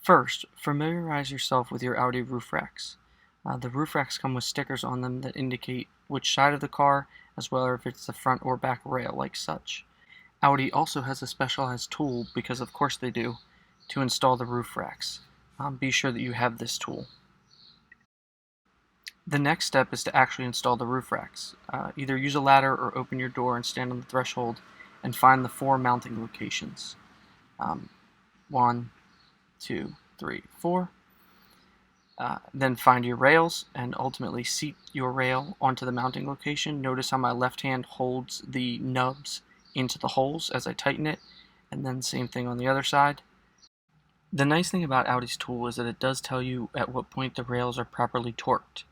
First, familiarize yourself with your Audi roof racks. The roof racks come with stickers on them that indicate which side of the car, as well as if it's the front or back rail like such. Audi also has a specialized tool, because of course they do, to install the roof racks. Be sure that you have this tool. The next step is to actually install the roof racks. Either use a ladder or open your door and stand on the threshold and find the 4 mounting locations. 1, 2, 3, 4. Then find your rails and ultimately seat your rail onto the mounting location. Notice how my left hand holds the nubs into the holes as I tighten it, and then same thing on the other side. The nice thing about Audi's tool is that it does tell you at what point the rails are properly torqued.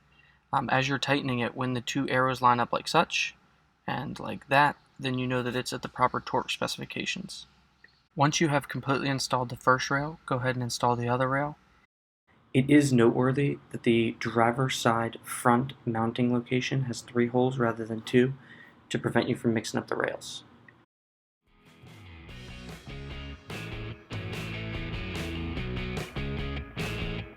As you're tightening it, when the 2 arrows line up like such and like that, then you know that it's at the proper torque specifications. Once you have completely installed the first rail, go ahead and install the other rail. It is noteworthy that the driver's side front mounting location has 3 holes rather than 2 to prevent you from mixing up the rails.